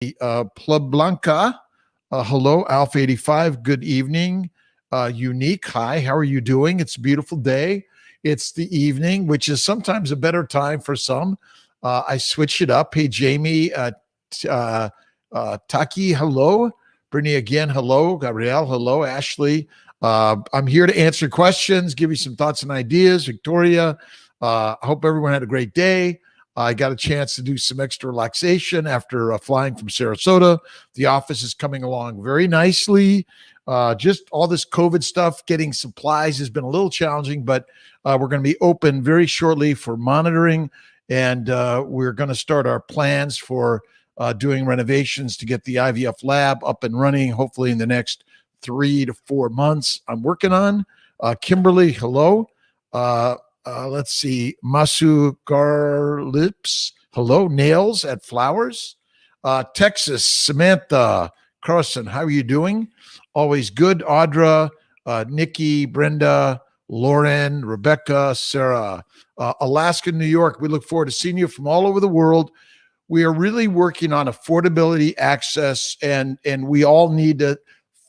Plub Blanca. Hello, Alpha 85. Good evening. Unique. Hi, how are you doing? It's a beautiful day. It's the evening, which is sometimes a better time for some. I switch it up. Hey, Jamie, Taki, hello. Brittany again, hello. Gabrielle, hello. Ashley, I'm here to answer questions, give you some thoughts and ideas. Victoria, I hope everyone had a great day. I got a chance to do some extra relaxation after flying from Sarasota. The office is coming along very nicely. Just all this COVID stuff, getting supplies has been a little challenging, but we're going to be open very shortly for monitoring. And we're going to start our plans for doing renovations to get the IVF lab up and running, hopefully in the next 3 to 4 months. I'm working on. Kimberly, hello. Let's see. Masu Garlips, hello. Nails at Flowers. Texas, Samantha Carson, how are you doing? Always good. Audra, Nikki, Brenda, Lauren, Rebecca, Sarah, Alaska, New York. We look forward to seeing you from all over the world. We are really working on affordability, access, and we all need to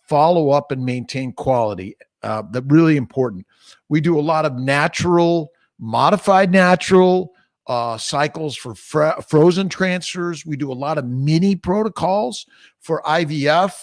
follow up and maintain quality. That's really important. We do a lot of natural, modified natural cycles for frozen transfers. We do a lot of mini protocols for IVF.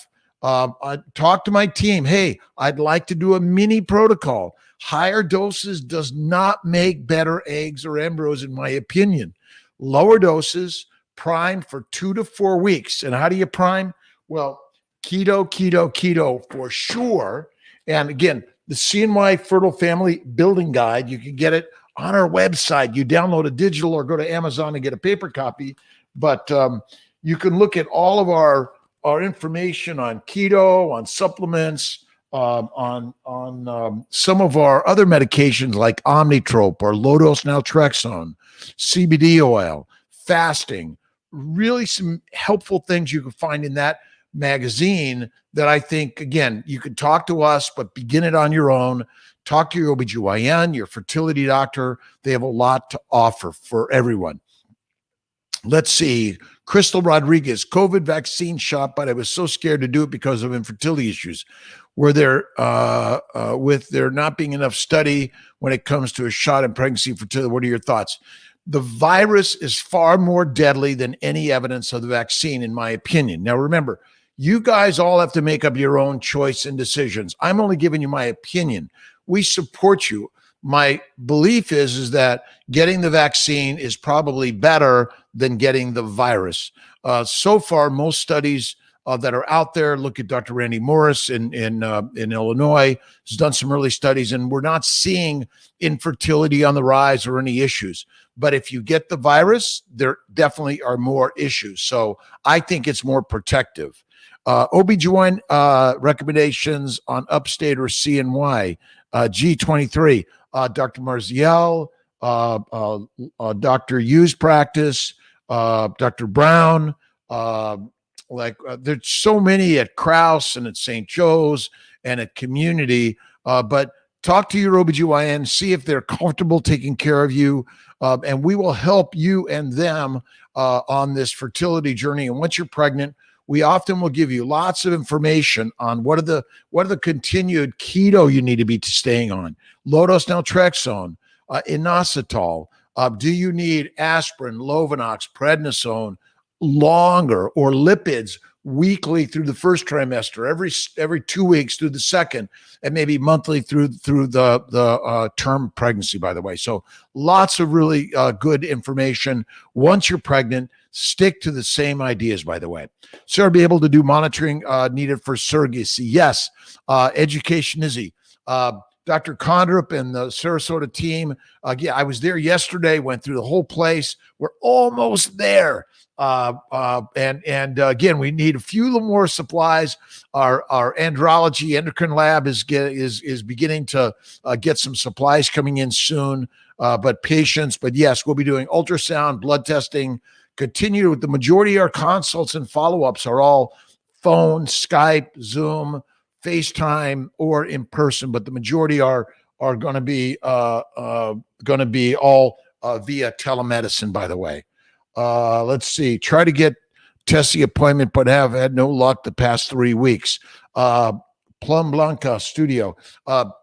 I talk to my team. Hey, I'd like to do a mini protocol. Higher doses does not make better eggs or embryos, in my opinion. Lower doses, prime for 2 to 4 weeks. And how do you prime? Well, keto for sure. And again, the CNY Fertile Family Building Guide, you can get it on our website. You download a digital or go to Amazon and get a paper copy. But you can look at all of our information on keto, on supplements, on some of our other medications like Omnitrope or low-dose naltrexone, CBD oil, fasting. Really some helpful things you can find in that magazine that I think, again, you can talk to us, but begin it on your own. Talk to your OBGYN, your fertility doctor. They have a lot to offer for everyone. Let's see. Crystal Rodriguez, COVID vaccine shot, but I was so scared to do it because of infertility issues. Were there, with there not being enough study when it comes to a shot in pregnancy and fertility, what are your thoughts? The virus is far more deadly than any evidence of the vaccine, in my opinion. Now, remember, you guys all have to make up your own choice and decisions. I'm only giving you my opinion. We support you. My belief is that getting the vaccine is probably better than getting the virus. So far, most studies that are out there, look at Dr. Randy Morris in Illinois, has done some early studies, and we're not seeing infertility on the rise or any issues. But if you get the virus, there definitely are more issues. So I think it's more protective. OBGYN recommendations on upstate or CNY, G23, Dr. Marziel, Dr. Yu's practice, Dr. Brown, there's so many at Krause and at St. Joe's and at Community, but talk to your OBGYN, see if they're comfortable taking care of you, and we will help you and them on this fertility journey. And once you're pregnant, we often will give you lots of information on what are the continued keto you need to be staying on. Low-dose naltrexone, inositol. Do you need aspirin, Lovenox, prednisone longer, or lipids weekly through the first trimester, every 2 weeks through the second, and maybe monthly through the term pregnancy, by the way. So lots of really good information. Once you're pregnant, stick to the same ideas, by the way. So be able to do monitoring needed for surrogacy. Yes, education is easy. Dr. Condrup and the Sarasota team, yeah, I was there yesterday, went through the whole place. We're almost there. Again, we need a few little more supplies. Our andrology endocrine lab is beginning to get some supplies coming in soon, but patience. But yes, we'll be doing ultrasound, blood testing, continue with the majority of our consults and follow-ups are all phone, Skype, Zoom, FaceTime, or in person, but the majority are going to be all via telemedicine, by the way. Let's see. Try to get testing appointment, but have had no luck the past 3 weeks. Plum Blanca Studio. So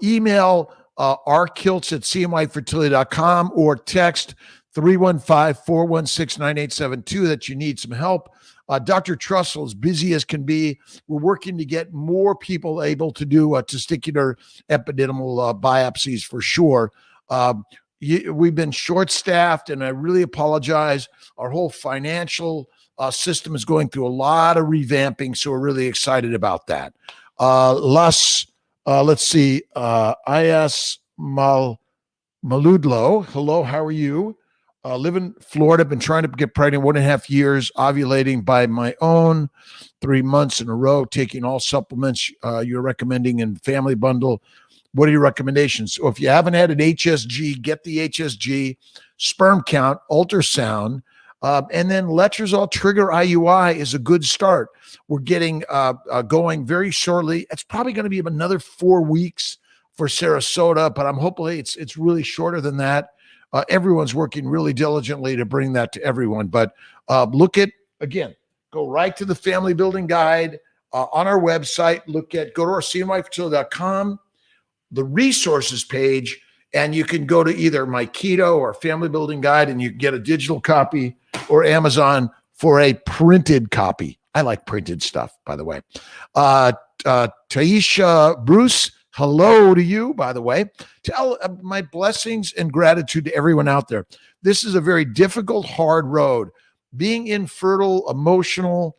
email rkiltz@cmyfertility.com or text 315-416-9872 that you need some help. Dr. Trussell is busy as can be. We're working to get more people able to do testicular epididymal biopsies for sure. We've been short-staffed, and I really apologize. Our whole financial system is going through a lot of revamping, so we're really excited about that. Let's see. IS Maludlo. Hello, how are you? Live in Florida. Been trying to get pregnant 1.5 years, ovulating by my own, 3 months in a row, taking all supplements you're recommending in Family Bundle. What are your recommendations? So if you haven't had an HSG, get the HSG, sperm count, ultrasound, and then letrozole trigger IUI is a good start. We're getting going very shortly. It's probably going to be another 4 weeks for Sarasota, but I'm hopefully it's really shorter than that. Everyone's working really diligently to bring that to everyone. But look at, again, go right to the Family Building Guide on our website. Go to our cmyfertility.com, the resources page, and you can go to either my Keto or Family Building Guide, and you can get a digital copy, or Amazon for a printed copy. I like printed stuff, by the way. Taisha Bruce, hello to you, by the way. Tell my blessings and gratitude to everyone out there. This is a very difficult, hard road. Being infertile, emotional,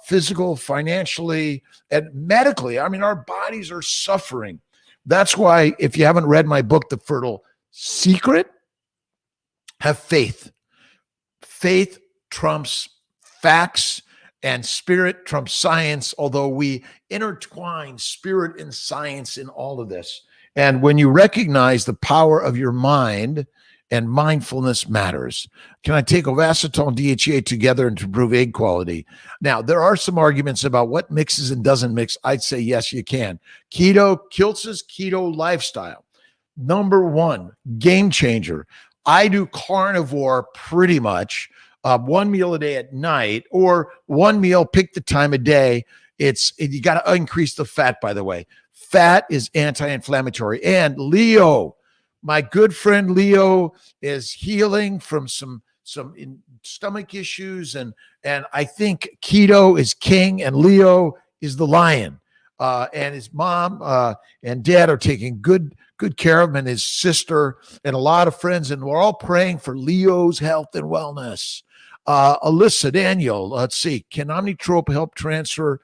physical, financially, and medically. I mean, our bodies are suffering. That's why, if you haven't read my book, The Fertile Secret, have faith. Faith trumps facts, and spirit trumps science, although we intertwine spirit and science in all of this. And when you recognize the power of your mind, and mindfulness matters. Can I take ovasitol and DHEA together and improve egg quality? Now, there are some arguments about what mixes and doesn't mix. I'd say yes, you can. Kiltz's keto lifestyle. Number one, game changer. I do carnivore pretty much, 1 meal a day at night, or 1 meal, pick the time of day. You got to increase the fat, by the way. Fat is anti-inflammatory. And Leo, my good friend Leo, is healing from some stomach issues, and I think keto is king and Leo is the lion. And his mom and dad are taking good care of him, and his sister and a lot of friends, and we're all praying for Leo's health and wellness. Alyssa Daniel, let's see, can Omnitrope help transfer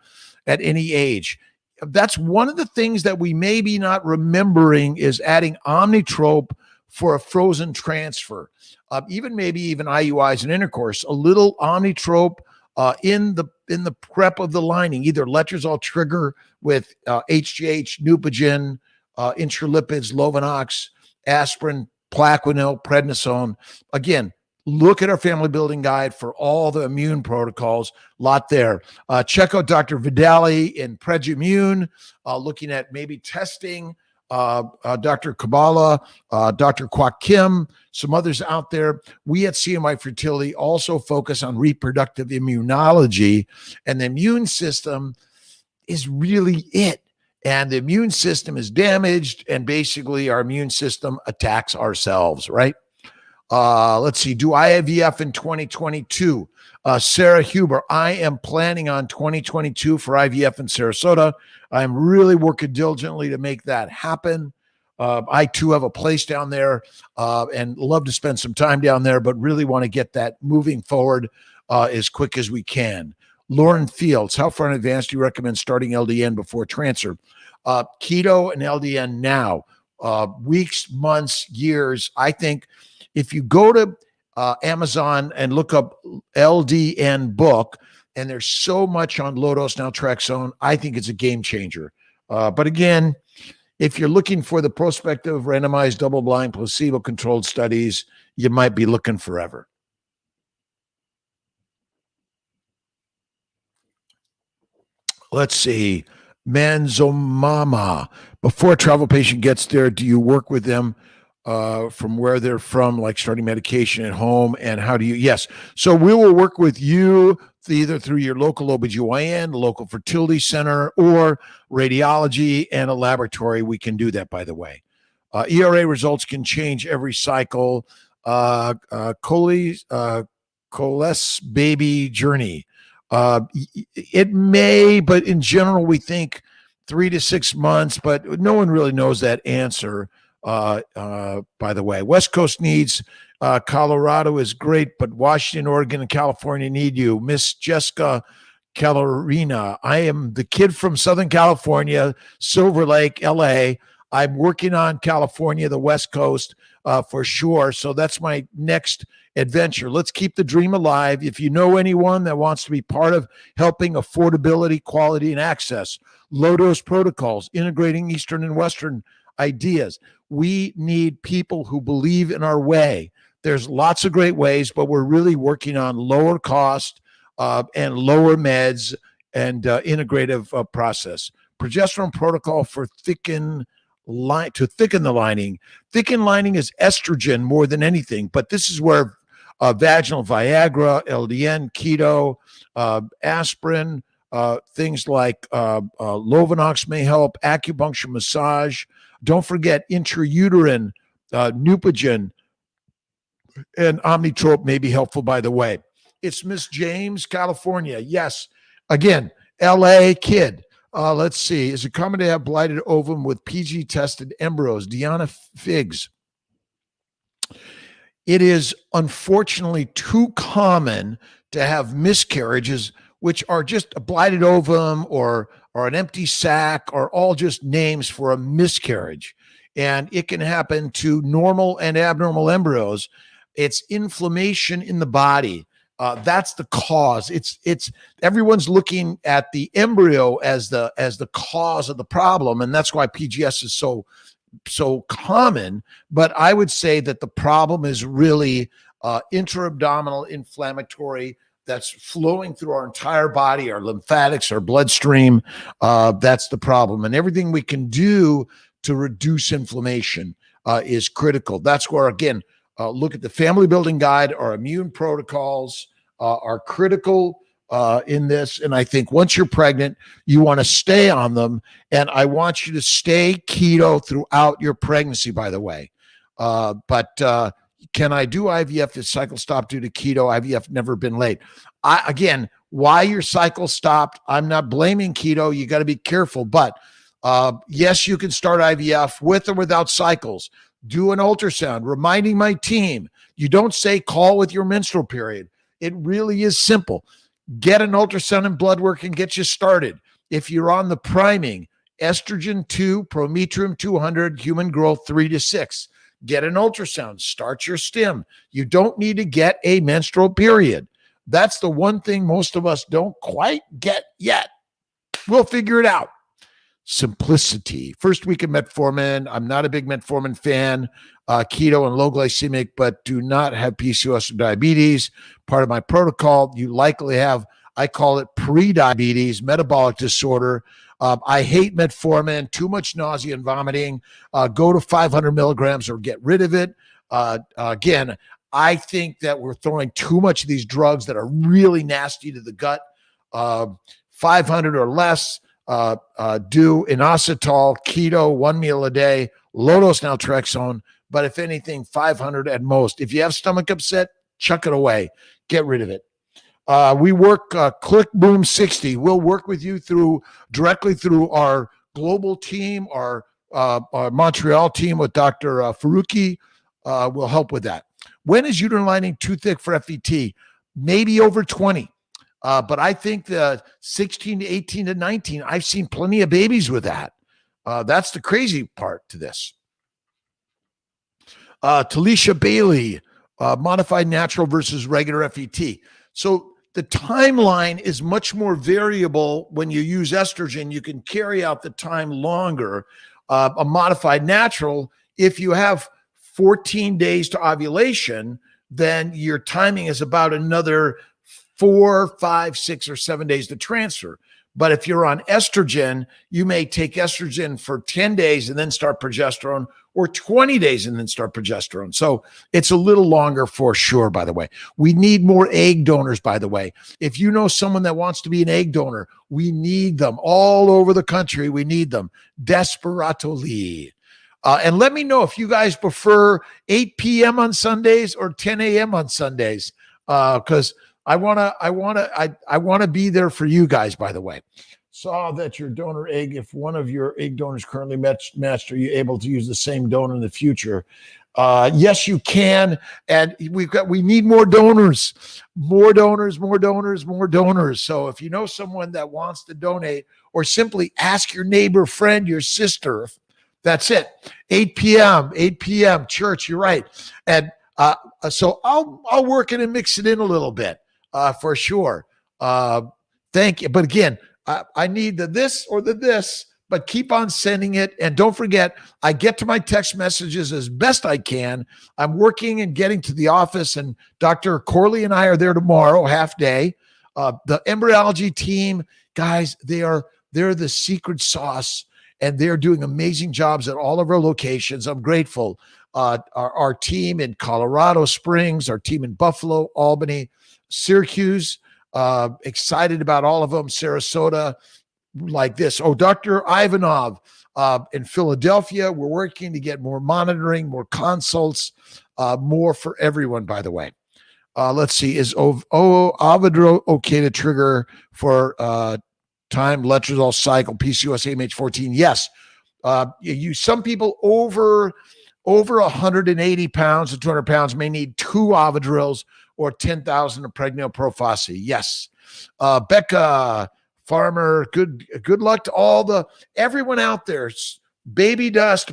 at any age? That's one of the things that we may be not remembering, is adding Omnitrope for a frozen transfer. Even IUIs and intercourse, a little Omnitrope in the prep of the lining, either letrozole trigger with HGH, Neupogen, intralipids, Lovenox, aspirin, Plaquenil, prednisone. Again, look at our Family Building Guide for all the immune protocols. Lot there. Check out Dr. Vidali in Predimmune, looking at maybe testing. Dr. Kabbalah, Dr. Kwak Kim, some others out there. We at CMI Fertility also focus on reproductive immunology, and the immune system is really it. And the immune system is damaged, and basically our immune system attacks ourselves, right? Let's see. Do IVF in 2022? Sarah Huber, I am planning on 2022 for IVF in Sarasota. I'm really working diligently to make that happen. I too have a place down there and love to spend some time down there, but really want to get that moving forward as quick as we can. Lauren Fields, how far in advance do you recommend starting LDN before transfer? Keto and LDN now, weeks, months, years. I think if you go to Amazon and look up LDN book, and there's so much on low-dose naltrexone, I think it's a game changer. But again, if you're looking for the prospective randomized double-blind placebo-controlled studies, you might be looking forever. Let's see. Manzomama, before a travel patient gets there, do you work with them from where they're from, like starting medication at home, and how do you, yes. So we will work with you either through your local OBGYN, the local fertility center, or radiology and a laboratory. We can do that, by the way. ERA results can change every cycle. Coles baby journey. It may, but in general, we think 3 to 6 months, but no one really knows that answer. By the way, West Coast needs Colorado is great, but Washington, Oregon, and California need you. Miss Jessica Calorina. I am the kid from Southern California, Silver Lake, LA. I'm working on California, the West Coast, for sure. So that's my next adventure. Let's keep the dream alive. If you know anyone that wants to be part of helping affordability, quality, and access, low-dose protocols, integrating Eastern and Western ideas, we need people who believe in our way. There's lots of great ways, but we're really working on lower cost and lower meds and integrative process. Progesterone protocol for thicken the lining. Thicken lining is estrogen more than anything, but this is where vaginal Viagra, LDN, keto, aspirin, things like Lovenox may help, acupuncture, massage. Don't forget intrauterine, Neupogen, and Omnitrope may be helpful, by the way. It's Miss James, California. Yes. Again, LA kid. Let's see. Is it common to have blighted ovum with PG-tested embryos? Deanna Figs. It is unfortunately too common to have miscarriages, which are just a blighted ovum or an empty sac, or all just names for a miscarriage. And it can happen to normal and abnormal embryos. It's inflammation in the body. That's the cause. It's everyone's looking at the embryo as the cause of the problem, and that's why PGS is so common. But I would say that the problem is really intra-abdominal inflammatory that's flowing through our entire body, our lymphatics, our bloodstream. That's the problem, and everything we can do to reduce inflammation is critical. That's where, again, look at the family building guide. Our immune protocols are critical in this. And I think once you're pregnant, you want to stay on them. And I want you to stay keto throughout your pregnancy, by the way. But can I do IVF if cycle stopped due to keto? IVF never been late. Again, why your cycle stopped, I'm not blaming keto. You got to be careful. But yes, you can start IVF with or without cycles. Do an ultrasound, reminding my team, you don't say call with your menstrual period. It really is simple. Get an ultrasound and blood work and get you started. If you're on the priming, estrogen 2, prometrium 200, human growth 3 to 6. Get an ultrasound, start your stim. You don't need to get a menstrual period. That's the one thing most of us don't quite get yet. We'll figure it out. Simplicity. First week of metformin. I'm not a big metformin fan. Keto and low glycemic, but do not have PCOS or diabetes. Part of my protocol, you likely have, I call it pre-diabetes, metabolic disorder. I hate metformin, too much nausea and vomiting. Go to 500 milligrams or get rid of it. Again, I think that we're throwing too much of these drugs that are really nasty to the gut. 500 or less. Do inositol, keto, 1 meal a day, low-dose naltrexone, but if anything, 500 at most. If you have stomach upset, chuck it away. Get rid of it. We work Click Boom 60. We'll work with you directly through our global team, our Montreal team with Dr. Faruqi. Will help with that. When is uterine lining too thick for FET? Maybe over 20. But I think the 16 to 18 to 19, I've seen plenty of babies with that. That's the crazy part to this. Talisha Bailey, modified natural versus regular FET. So the timeline is much more variable when you use estrogen. You can carry out the time longer. A modified natural, if you have 14 days to ovulation, then your timing is about another 4, 5, 6, or 7 days to transfer. But if you're on estrogen, you may take estrogen for 10 days and then start progesterone, or 20 days and then start progesterone. So it's a little longer for sure, by the way. We need more egg donors, by the way. If you know someone that wants to be an egg donor, we need them all over the country. We need them desperately. And let me know if you guys prefer 8 p.m. on Sundays or 10 a.m. on Sundays, because I wanna be there for you guys. By the way, saw that your donor egg. If one of your egg donors currently matched, are you able to use the same donor in the future? Yes, you can. And we need more donors, more donors. So if you know someone that wants to donate, or simply ask your neighbor, friend, your sister. That's it. 8 p.m. Church. You're right. And so I'll work it and mix it in a little bit for sure. Thank you. But again, I need the this or the this, but keep on sending it. And don't forget, I get to my text messages as best I can. I'm working and getting to the office, and Dr. Corley and I are there tomorrow, half day. The embryology team, guys, they're the secret sauce. And they're doing amazing jobs at all of our locations. I'm grateful. Our team in Colorado Springs, our team in Buffalo, Albany, Syracuse, excited about all of them. Sarasota, like this. Oh, Dr. Ivanov in Philadelphia, we're working to get more monitoring, more consults, more for everyone, by the way. Let's see. Is Avid okay to trigger for time letrozole cycle PCOS AMH14? Yes. Some people over 180 pounds to 200 pounds may need 2 Avidrills or 10,000 of pregnenolone prophylaxis. Yes. Becca Farmer, good luck to everyone out there. Baby dust,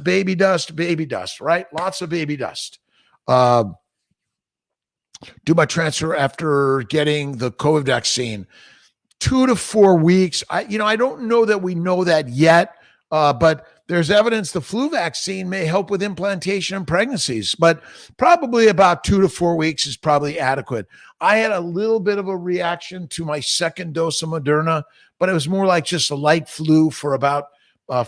right? Lots of baby dust. Do my transfer after getting the COVID vaccine. 2 to 4 weeks. I don't know that we know that yet, but there's evidence the flu vaccine may help with implantation and pregnancies, but probably about 2 to 4 weeks is probably adequate. I had a little bit of a reaction to my second dose of Moderna, but it was more like just a light flu for about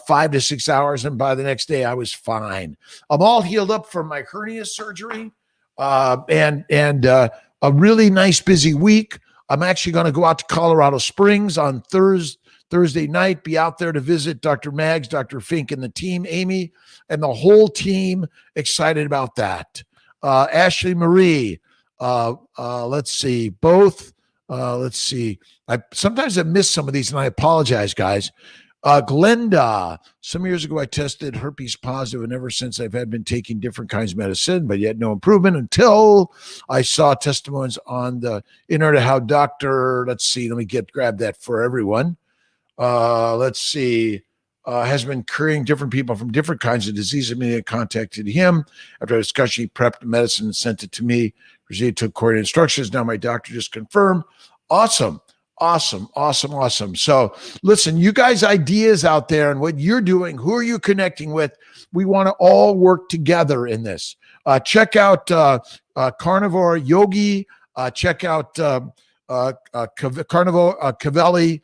5 to 6 hours, and by the next day I was fine. I'm all healed up from my hernia surgery, and a really nice busy week. I'm actually going to go out to Colorado Springs on Thursday night, be out there to visit Dr. Maggs, Dr. Fink, and the team, Amy, and the whole team. Excited about that. Ashley Marie, let's see, both. Let's see. Sometimes I miss some of these, and I apologize, guys. Glenda, some years ago I tested herpes positive, and ever since I've been taking different kinds of medicine, but yet no improvement until I saw testimonies on the internet how Dr. Let's see, let me grab that for everyone. Let's see, has been curing different people from different kinds of diseases. I contacted him after a discussion. He prepped the medicine and sent it to me. Proceeded to coordinate instructions. Now my doctor just confirmed. Awesome. So listen, you guys, ideas out there and what you're doing, who are you connecting with? We want to all work together in this. Check out Carnivore Yogi. Check out Carnivore Cavelli.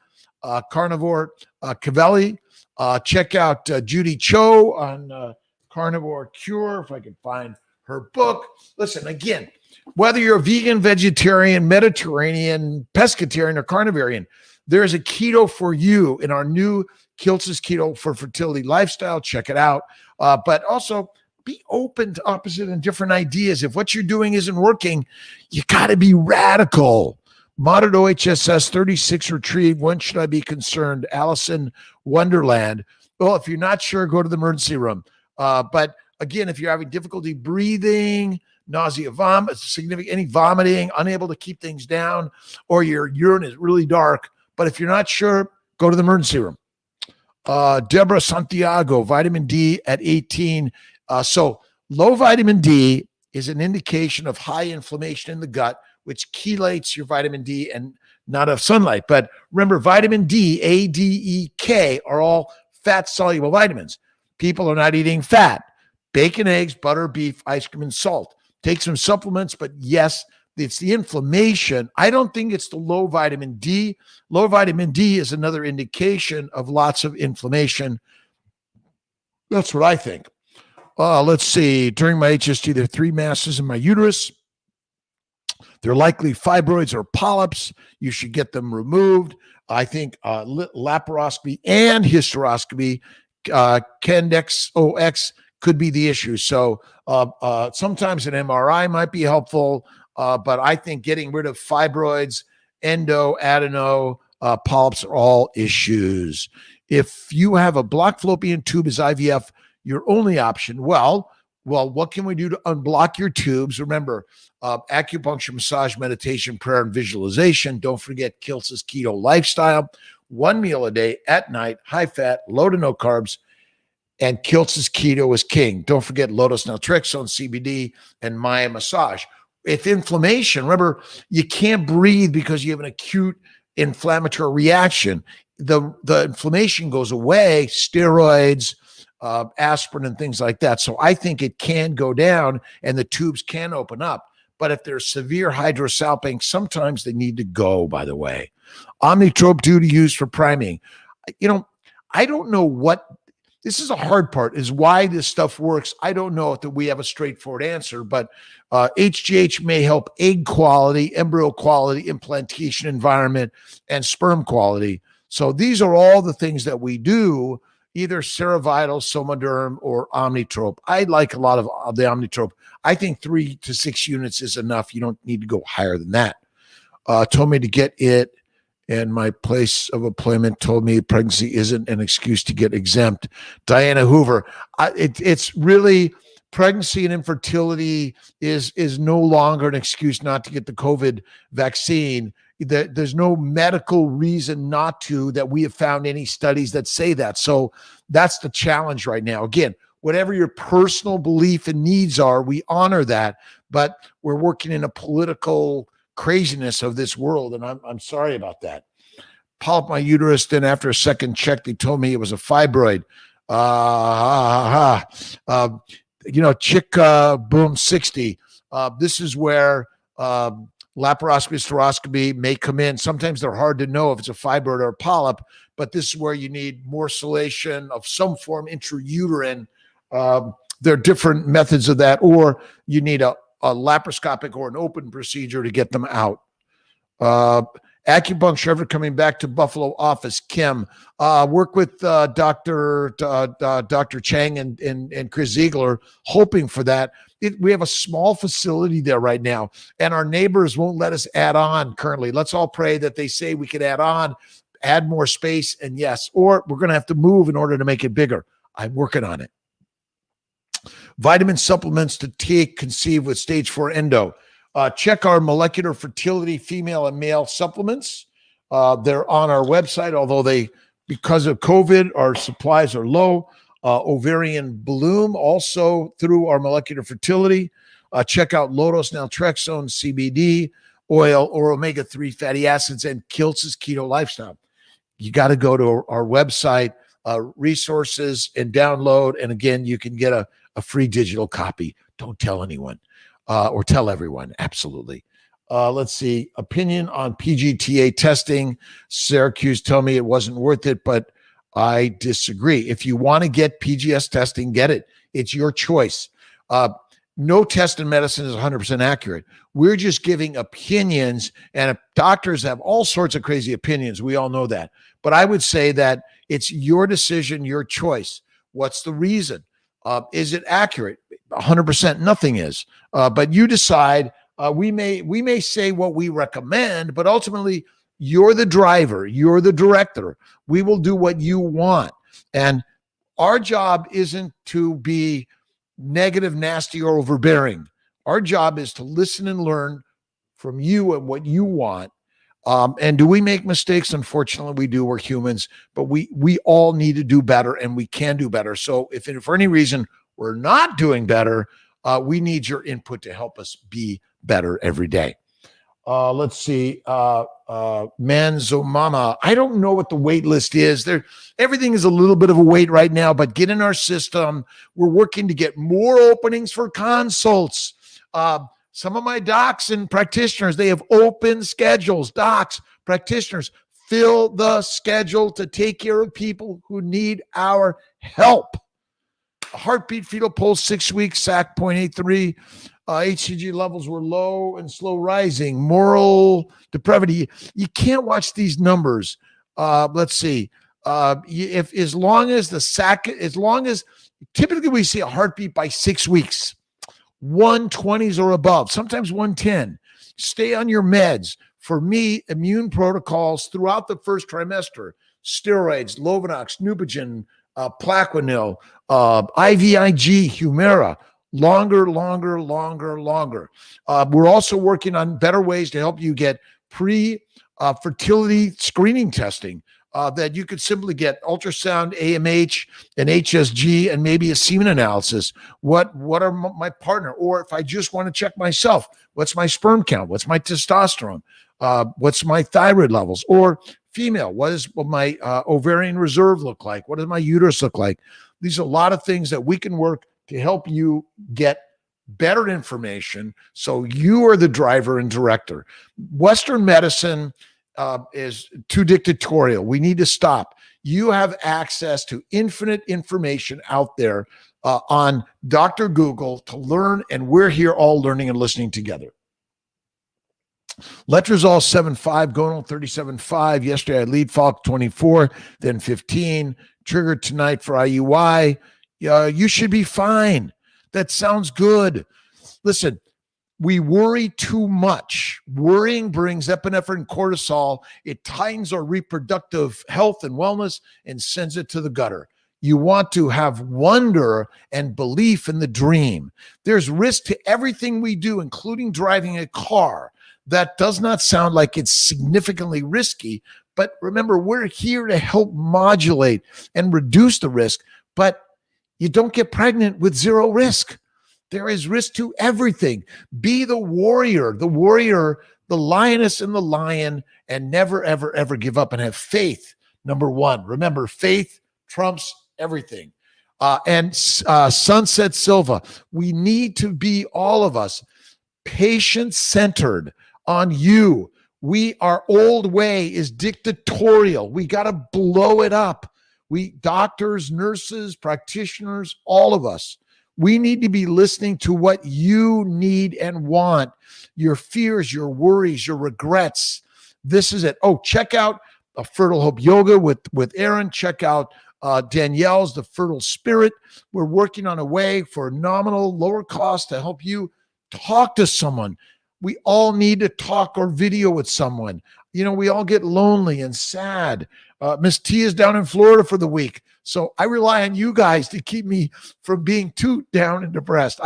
Check out Judy Cho on Carnivore Cure, if I can find her book. Listen, again, whether you're a vegan, vegetarian, Mediterranean, pescatarian, or carnivarian, there is a keto for you in our new Kiltz's Keto for Fertility lifestyle. Check it out. But also be open to opposite and different ideas. If what you're doing isn't working, you got to be radical. Moderate OHSS 36 retrieved. When should I be concerned? Allison Wonderland. Well, if you're not sure, go to the emergency room. But again, if you're having difficulty breathing, nausea, vomit, significant, any vomiting, unable to keep things down, or your urine is really dark. But if you're not sure, go to the emergency room. Deborah Santiago, vitamin D at 18. So low vitamin D is an indication of high inflammation in the gut, which chelates your vitamin D and not of sunlight. But remember, vitamin D, A, D, E, K are all fat-soluble vitamins. People are not eating fat. Bacon, eggs, butter, beef, ice cream, and salt. Take some supplements, but yes, it's the inflammation. I don't think it's the low vitamin D. Low vitamin D is another indication of lots of inflammation. That's what I think. Let's see. During my HST, there are 3 masses in my uterus. They're likely fibroids or polyps. You should get them removed. I think laparoscopy and hysteroscopy, Candex OX, could be the issue. So sometimes an MRI might be helpful, but I think getting rid of fibroids, endo, adeno, polyps are all issues. If you have a blocked fallopian tube as IVF, your only option, well, what can we do to unblock your tubes? Remember, acupuncture, massage, meditation, prayer, and visualization. Don't forget Kiltz's Keto lifestyle. 1 meal a day at night, high fat, low to no carbs, and Kiltz's Keto is king. Don't forget Lotus naltrexone, CBD, and Maya massage. If inflammation, remember, you can't breathe because you have an acute inflammatory reaction. The inflammation goes away, steroids, aspirin, and things like that. So I think it can go down and the tubes can open up. But if there's severe hydrosalpingo, sometimes they need to go, by the way. Omnitrope 2 to use for priming. I don't know what, this is a hard part, is why this stuff works. I don't know if we have a straightforward answer, but HGH may help egg quality, embryo quality, implantation environment, and sperm quality. So these are all the things that we do, either Cerevital, Somaderm, or Omnitrope. I like a lot of the Omnitrope. I think 3 to 6 units is enough. You don't need to go higher than that. Told me to get it, and my place of employment told me pregnancy isn't an excuse to get exempt. Diana Hoover. It's really, pregnancy and infertility is no longer an excuse not to get the COVID vaccine. There's no medical reason not to, that we have found any studies that say that. So that's the challenge right now. Again, whatever your personal belief and needs are, we honor that, but we're working in a political craziness of this world, and I'm sorry about that. Polyp my uterus, then after a second check, they told me it was a fibroid. Chick Boom 60. This is where laparoscopy, hysteroscopy may come in. Sometimes they're hard to know if it's a fibroid or a polyp, but this is where you need morcellation of some form intrauterine. There are different methods of that, or you need a laparoscopic or an open procedure to get them out. Acupuncture, ever coming back to Buffalo office, Kim. Work with Dr. Chang and Chris Ziegler, hoping for that. We have a small facility there right now, and our neighbors won't let us add on currently. Let's all pray that they say we could add on, add more space, and yes, or we're going to have to move in order to make it bigger. I'm working on it. Vitamin supplements to take, conceive with stage 4 endo. Check our molecular fertility female and male supplements. They're on our website, although because of COVID, our supplies are low. Ovarian bloom also through our molecular fertility. Check out Lotus naltrexone, CBD oil, or omega-3 fatty acids, and Kiltz's Keto lifestyle. You got to go to our website, resources, and download. And again, you can get a free digital copy. Don't tell anyone. Or tell everyone, absolutely. Let's see. Opinion on PGTA testing. Syracuse told me it wasn't worth it, but I disagree. If you want to get PGS testing, get it. It's your choice. No test in medicine is 100% accurate. We're just giving opinions, and doctors have all sorts of crazy opinions. We all know that. But I would say that it's your decision, your choice. What's the reason? Is it accurate? 100%, nothing is. But you decide. We may say what we recommend, but ultimately you're the driver, you're the director. We will do what you want. And our job isn't to be negative, nasty, or overbearing. Our job is to listen and learn from you and what you want. And do we make mistakes? Unfortunately, we do. We're humans, but we all need to do better, and we can do better. So if for any reason we're not doing better, we need your input to help us be better every day. Let's see. Manzomama. I don't know what the wait list is. Everything is a little bit of a wait right now, but get in our system. We're working to get more openings for consults. Some of my docs and practitioners, they have open schedules. Docs, practitioners, fill the schedule to take care of people who need our help. heartbeat, fetal pulse, 6 weeks, SAC 0.83. HCG levels were low and slow rising. Moral depravity. You can't watch these numbers. Let's see. If as long as typically we see a heartbeat by 6 weeks, 120s or above, sometimes 110. Stay on your meds. For me, immune protocols throughout the first trimester, steroids, Lovenox, Neupogen, Plaquenil, IVIG, Humira, longer. We're also working on better ways to help you get fertility screening testing that you could simply get ultrasound, AMH, and HSG, and maybe a semen analysis. What are my partner? Or if I just want to check myself, what's my sperm count? What's my testosterone? What's my thyroid levels? Or female, what does my ovarian reserve look like? What does my uterus look like? These are a lot of things that we can work to help you get better information so you are the driver and director. Western medicine is too dictatorial. We need to stop. You have access to infinite information out there on Dr. Google to learn, and we're here all learning and listening together. Letrozole 7.5, Gonal 37.5. Yesterday I had lead Falk 24, then 15. Triggered tonight for IUI. You should be fine. That sounds good. Listen, we worry too much. Worrying brings epinephrine and cortisol. It tightens our reproductive health and wellness and sends it to the gutter. You want to have wonder and belief in the dream. There's risk to everything we do, including driving a car. That does not sound like it's significantly risky, but remember, we're here to help modulate and reduce the risk, but you don't get pregnant with zero risk. There is risk to everything. Be the warrior, the lioness and the lion, and never, ever, ever give up and have faith. Number one, remember, faith trumps everything. And Sunset Silva, we need to be, all of us, patient-centered on you. Our old way is dictatorial. We got to blow it up. We, doctors, nurses, practitioners, all of us, we need to be listening to what you need and want, your fears, your worries, your regrets. This is it. Oh, check out Fertile Hope Yoga with Aaron. Check out Danielle's The Fertile Spirit. We're working on a way for nominal, lower cost to help you talk to someone. We all need to talk or video with someone. You know, we all get lonely and sad. Miss T is down in Florida for the week. So I rely on you guys to keep me from being too down and depressed.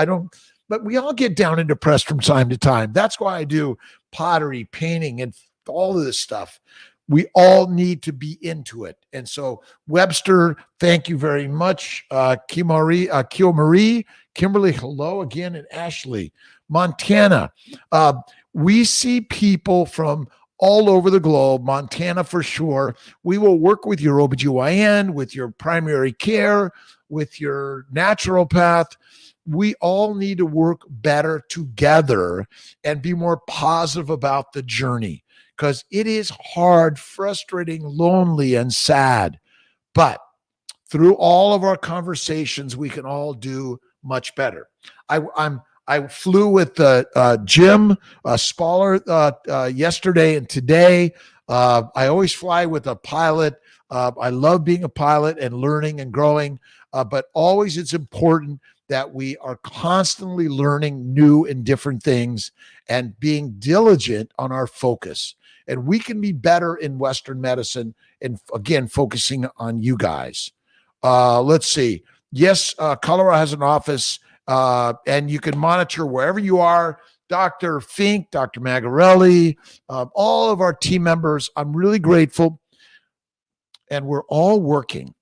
But we all get down and depressed from time to time. That's why I do pottery, painting, and all of this stuff. We all need to be into it. And so Webster, thank you very much. Kyo Marie, Kimberly, hello again, and Ashley. Montana, we see people from all over the globe, Montana for sure. We will work with your OBGYN, with your primary care, with your naturopath. We all need to work better together and be more positive about the journey, because it is hard, frustrating, lonely, and sad. But through all of our conversations, we can all do much better. I flew with Jim Spaller yesterday and today. I always fly with a pilot. I love being a pilot and learning and growing, but always it's important that we are constantly learning new and different things and being diligent on our focus. And we can be better in Western medicine and, again, focusing on you guys. Let's see. Yes, Colorado has an office. And you can monitor wherever you are. Dr. Fink, Dr. Magarelli, all of our team members, I'm really grateful. And we're all working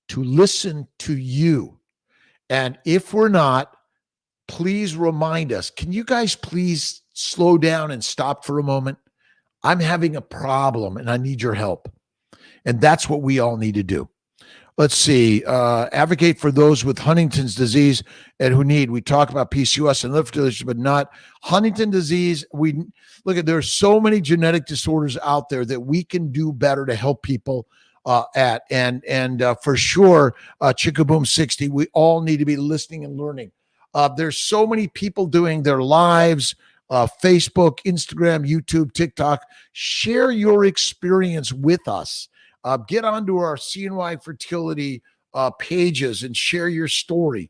to listen to you. And if we're not, please remind us. Can you guys please slow down and stop for a moment? I'm having a problem and I need your help. And that's what we all need to do. Let's see. Advocate for those with Huntington's disease and who need. We talk about PCOS and liver disease, but not Huntington disease. There's so many genetic disorders out there that we can do better to help people at. And for sure, Chickaboom 60, we all need to be listening and learning. There's so many people doing their lives, Facebook, Instagram, YouTube, TikTok. Share your experience with us. Get onto our CNY fertility pages and share your story.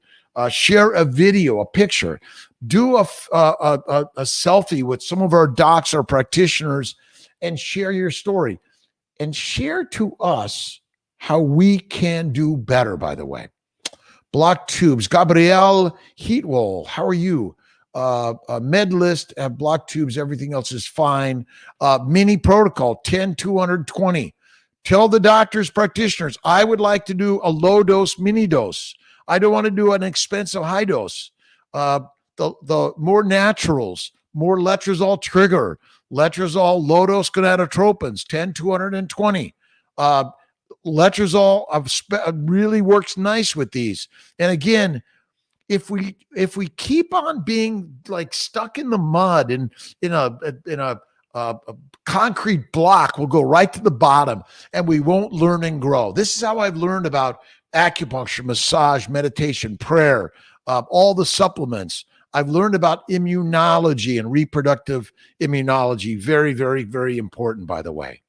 Share a video, a picture. Do a selfie with some of our docs or practitioners and share your story. And share to us how we can do better, by the way. Block tubes. Gabrielle Heatwell, how are you? Med list, have block tubes. Everything else is fine. Mini protocol, 10, 220. Tell the doctors, practitioners, I would like to do a low dose, mini dose. I don't want to do an expensive high dose. The more naturals, more letrozole trigger, letrozole low dose gonadotropins, 10, 220. Letrozole really works nice with these. And again, if we keep on being like stuck in the mud and in a concrete block, we'll go right to the bottom and we won't learn and grow. This is how I've learned about acupuncture, massage, meditation, prayer, all the supplements. I've learned about immunology and reproductive immunology. Very, very, very important, by the way.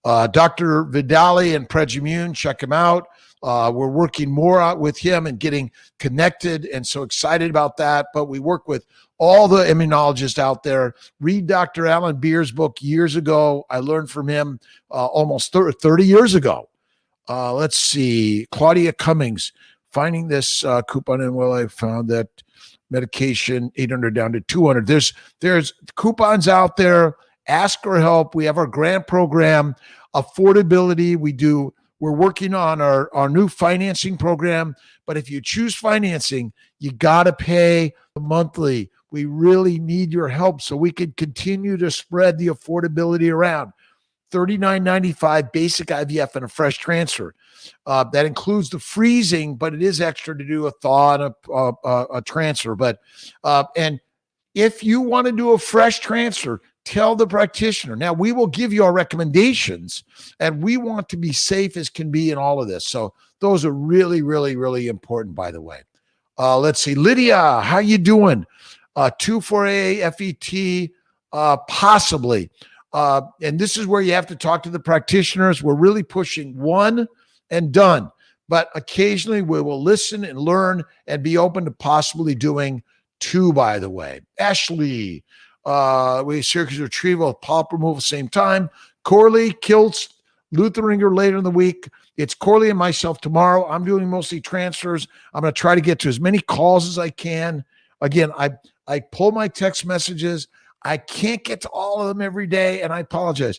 Dr. Vidali and Pregimmune, check him out. We're working more out with him and getting connected, and so excited about that. But we work with all the immunologists out there. Read Dr. Alan Beer's book years ago. I learned from him almost 30 years ago. Let's see. Claudia Cummings, finding this coupon, and well, I found that medication 800 down to 200. There's coupons out there. Ask for help. We have our grant program, affordability. We're working on our new financing program. But if you choose financing, you got to pay monthly. We really need your help so we can continue to spread the affordability around. $39.95 basic IVF and a fresh transfer. That includes the freezing, but it is extra to do a thaw and a transfer. But and if you want to do a fresh transfer, tell the practitioner. Now, we will give you our recommendations, and we want to be safe as can be in all of this. So those are really, really, really important, by the way. Let's see. Lydia, how you doing? 2,4-A FET, possibly. And this is where you have to talk to the practitioners. We're really pushing one and done. But occasionally we will listen and learn and be open to possibly doing two, by the way. Ashley, we circus retrieval, polyp removal, same time. Corley, Kiltz, Lutheringer later in the week. It's Corley and myself tomorrow. I'm doing mostly transfers. I'm going to try to get to as many calls as I can. Again, I pull my text messages. I can't get to all of them every day, and I apologize.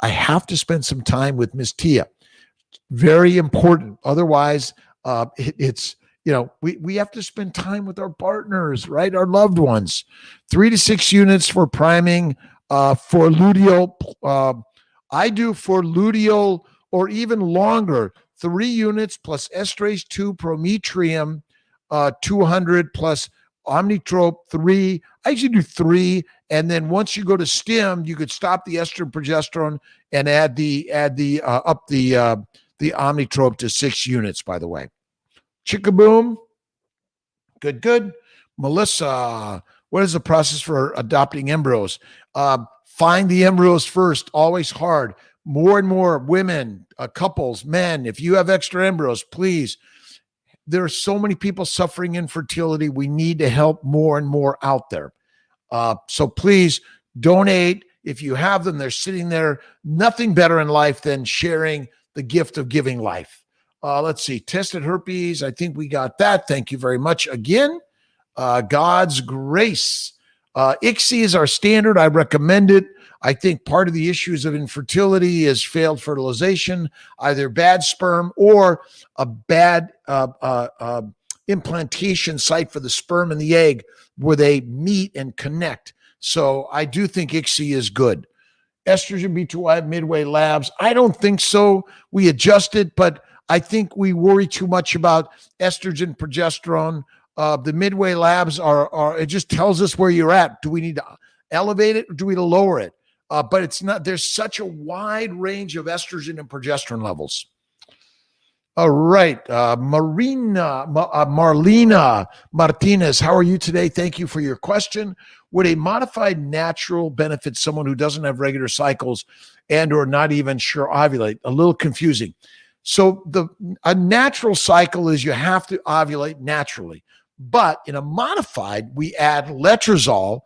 I have to spend some time with Miss Tia. Very important. Otherwise, it's we have to spend time with our partners, right? Our loved ones. 3 to 6 units for priming for luteal. I do for luteal or even longer. 3 units plus estrase 2 prometrium 200 plus Omnitrope 3. I usually do 3, and then once you go to stim, you could stop the estrogen progesterone and add the Omnitrope to 6 units. By the way, Chickaboom, good. Melissa, what is the process for adopting embryos? Find the embryos first. Always hard. More and more women, couples, men. If you have extra embryos, please. There are so many people suffering infertility. We need to help more and more out there. So please donate. If you have them, they're sitting there. Nothing better in life than sharing the gift of giving life. Let's see. Tested herpes. I think we got that. Thank you very much again. God's grace. ICSI is our standard. I recommend it. I think part of the issues of infertility is failed fertilization, either bad sperm or a bad implantation site for the sperm and the egg where they meet and connect. So I do think ICSI is good. Estrogen B2Y midway labs. I don't think so. We adjust it, but I think we worry too much about estrogen, progesterone. The midway labs are it just tells us where you're at. Do we need to elevate it or do we need to lower it? but it's not. There's such a wide range of estrogen and progesterone levels. All right, Marlena Martinez, how are you today? Thank you for your question. Would a modified natural benefit someone who doesn't have regular cycles and or not even sure ovulate? A little confusing. So a natural cycle is you have to ovulate naturally, but in a modified, we add letrozole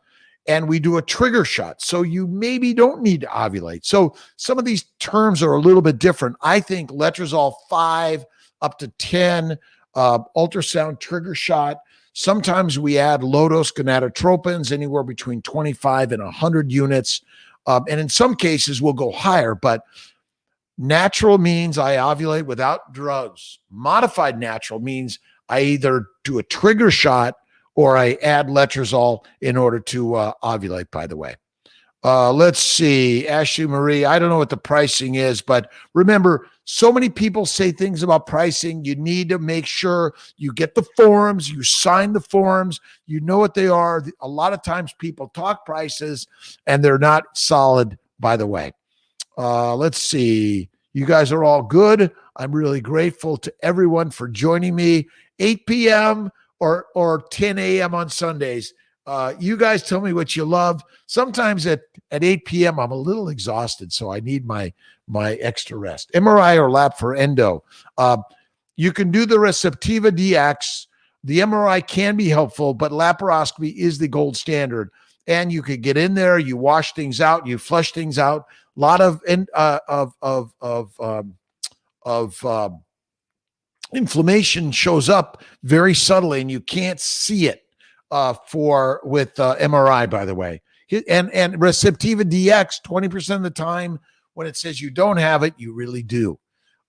and we do a trigger shot. So you maybe don't need to ovulate. So some of these terms are a little bit different. I think letrozole 5 up to 10, ultrasound trigger shot. Sometimes we add low-dose gonadotropins, anywhere between 25 and 100 units. And in some cases, we'll go higher, but natural means I ovulate without drugs. Modified natural means I either do a trigger shot or I add letrozole in order to ovulate, by the way. Let's see. Ashley Marie, I don't know what the pricing is, but remember, so many people say things about pricing. You need to make sure you get the forms, you sign the forms, you know what they are. A lot of times people talk prices and they're not solid, by the way. Let's see. You guys are all good. I'm really grateful to everyone for joining me. 8 p.m. or 10 a.m. on Sundays. You guys tell me what you love. Sometimes at 8 p.m. I'm a little exhausted, so I need my extra rest. MRI or lap for endo. You can do the Receptiva DX. The MRI can be helpful, but laparoscopy is the gold standard. And you could get in there, you wash things out, you flush things out. A lot of inflammation shows up very subtly, and you can't see it with MRI, by the way. And Receptiva DX, 20% of the time when it says you don't have it, you really do.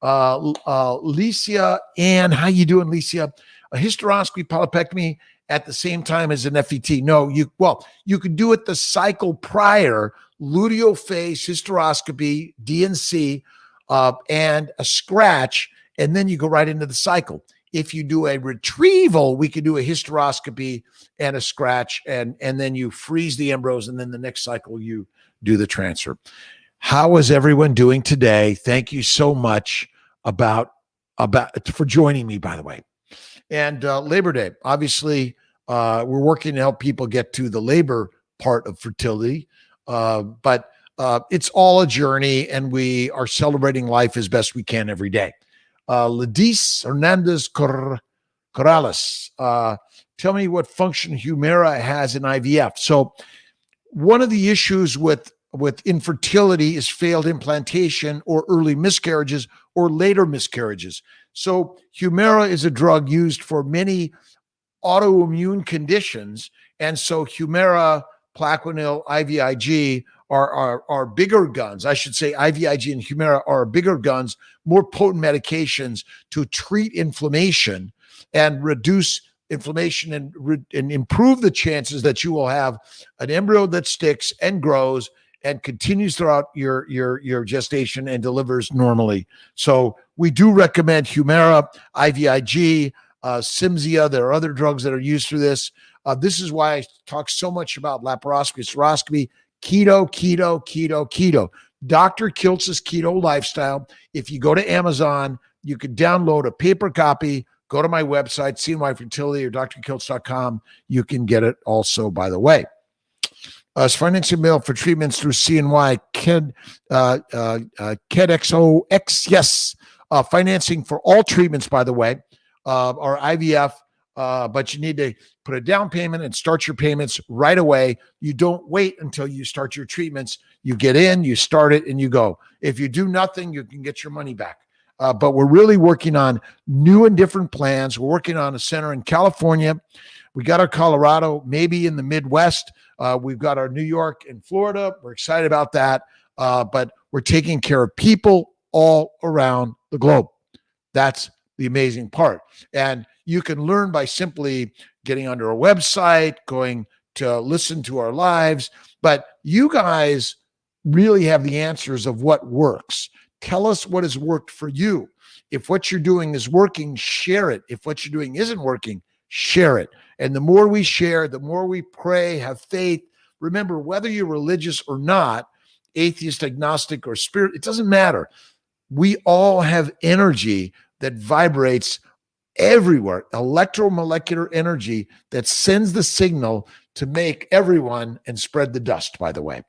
Licia Ann, how you doing, Licia? A hysteroscopy polypectomy at the same time as an FET? No, you could do it the cycle prior, luteal phase hysteroscopy, DNC, and a scratch, and then you go right into the cycle. If you do a retrieval, we could do a hysteroscopy and a scratch, and then you freeze the embryos, and then the next cycle you do the transfer. How is everyone doing today? Thank you so much for joining me, by the way. And Labor Day, obviously, we're working to help people get to the labor part of fertility, but it's all a journey, and we are celebrating life as best we can every day. Ladis Hernandez Corrales, tell me what function Humira has in IVF. So one of the issues with infertility is failed implantation or early miscarriages or later miscarriages. So Humira is a drug used for many autoimmune conditions. And so Humira, Plaquenil, IVIG are bigger guns. I should say IVIG and Humira are bigger guns, more potent medications to treat inflammation and reduce inflammation and improve the chances that you will have an embryo that sticks and grows and continues throughout your gestation and delivers normally. So we do recommend Humira, IVIG, Cimzia. There are other drugs that are used for this. This is why I talk so much about laparoscopy, hysteroscopy, keto. Dr. Kiltz's Keto Lifestyle. If you go to Amazon, you can download a paper copy. Go to my website, CNY Fertility or drkiltz.com. You can get it also, by the way. As financing mail for treatments through CNY, KedXOX, yes. Financing for all treatments, by the way, or IVF, but you need to put a down payment and start your payments right away. You don't wait until you start your treatments. You get in, you start it, and you go. If you do nothing, you can get your money back. But we're really working on new and different plans. We're working on a center in California. We got our Colorado, maybe in the Midwest. We've got our New York and Florida. We're excited about that. But we're taking care of people all around the globe. That's the amazing part. And you can learn by simply getting onto our website, going to listen to our lives. But you guys really have the answers of what works. Tell us what has worked for you. If what you're doing is working, share it. If what you're doing isn't working, share it. And the more we share, the more we pray, have faith. Remember, whether you're religious or not, atheist, agnostic, or spirit. It doesn't matter. We all have energy that vibrates everywhere, electromolecular energy that sends the signal to make everyone and spread the dust, by the way.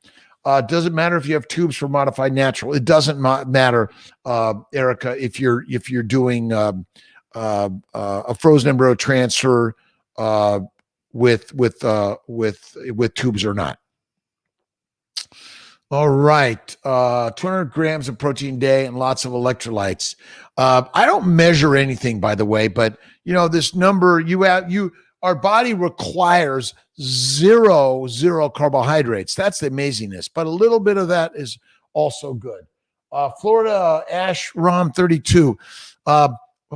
Doesn't matter if you have tubes for modified natural. It doesn't matter, Erica, if you're doing a frozen embryo transfer with tubes or not. All right. 200 grams of protein a day and lots of electrolytes. I don't measure anything, by the way, but this number our body requires zero carbohydrates. That's the amazingness, but a little bit of that is also good. Florida Ash Rom 32.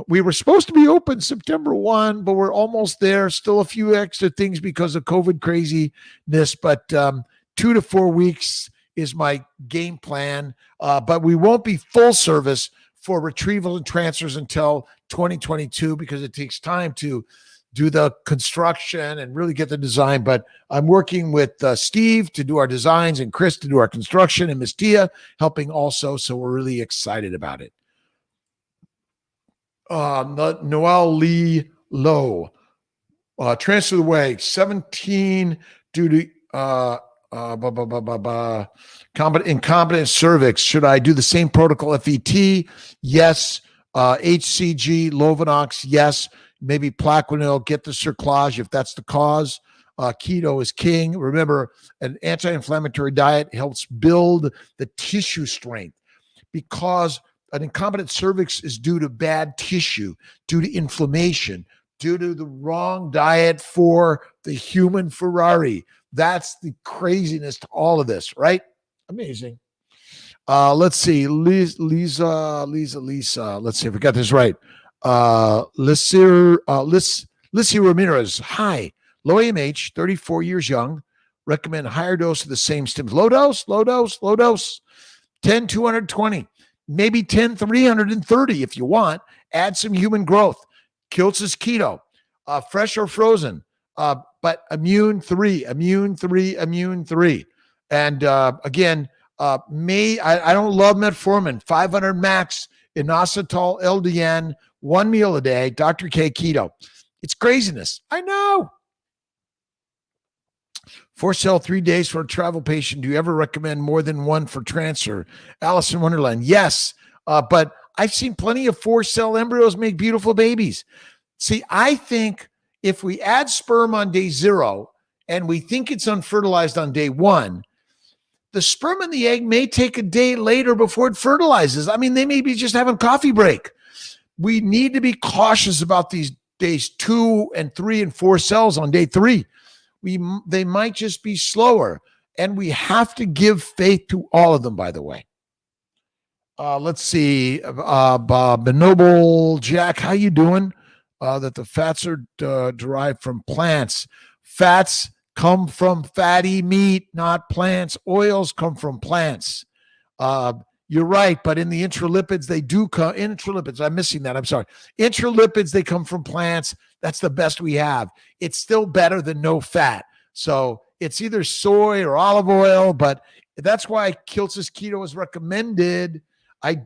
We were supposed to be open September 1, but we're almost there. Still a few extra things because of COVID craziness, but 2 to 4 weeks is my game plan. But we won't be full service for retrieval and transfers until 2022 because it takes time to do the construction and really get the design. But I'm working with Steve to do our designs and Chris to do our construction and Miss Tia helping also. So we're really excited about it. Noel Lee Lowe, transfer the way 17 due to incompetent cervix. Should I do the same protocol? FET? Yes. HCG, Lovenox? Yes. Maybe Plaquenil, get the cerclage if that's the cause. Keto is king. Remember, an anti-inflammatory diet helps build the tissue strength because an incompetent cervix is due to bad tissue, due to inflammation, due to the wrong diet for the human Ferrari. That's the craziness to all of this, right? Amazing. Let's see. Lisa. Let's see if we got this right. Lissy Ramirez. Hi. Low AMH, 34 years young. Recommend higher dose of the same stim. Low dose. 10, 220. Maybe 10, 330 if you want. Add some human growth. Kiltz is keto. Fresh or frozen. But immune 3. And again, I don't love metformin. 500 max inositol LDN, 1 meal a day. Dr. K keto. It's craziness. I know. 4-cell 3 days for a travel patient. Do you ever recommend more than one for transfer? Alice in Wonderland. Yes. But I've seen plenty of 4-cell embryos make beautiful babies. See, I think if we add sperm on day 0 and we think it's unfertilized on day 1, the sperm and the egg may take a day later before it fertilizes. I mean, they may be just having coffee break. We need to be cautious about these days 2 and 3 and 4 cells on day 3. They might just be slower, and we have to give faith to all of them, by the way. Let's see. Bob Noble Jack, how you doing? That the fats are derived from plants. Fats come from fatty meat, not plants. Oils come from plants. You're right, but in the intralipids, they do come. Intralipids, I'm missing that. I'm sorry. Intralipids, they come from plants. That's the best we have. It's still better than no fat. So it's either soy or olive oil, but that's why Kiltz's keto is recommended. I'm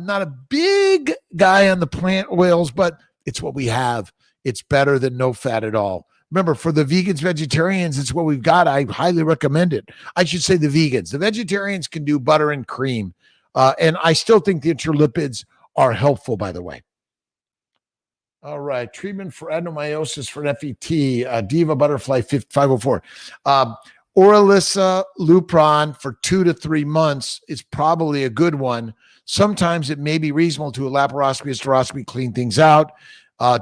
not a big guy on the plant oils, but it's what we have. It's better than no fat at all. Remember, for the vegans, vegetarians, it's what we've got. I highly recommend it. I should say the vegans. The vegetarians can do butter and cream. And I still think the intralipids are helpful, by the way. All right. Treatment for adenomyosis for an FET. Diva Butterfly 504. Oralisa Lupron for 2 to 3 months is probably a good one. Sometimes it may be reasonable to a laparoscopy, hysteroscopy, clean things out.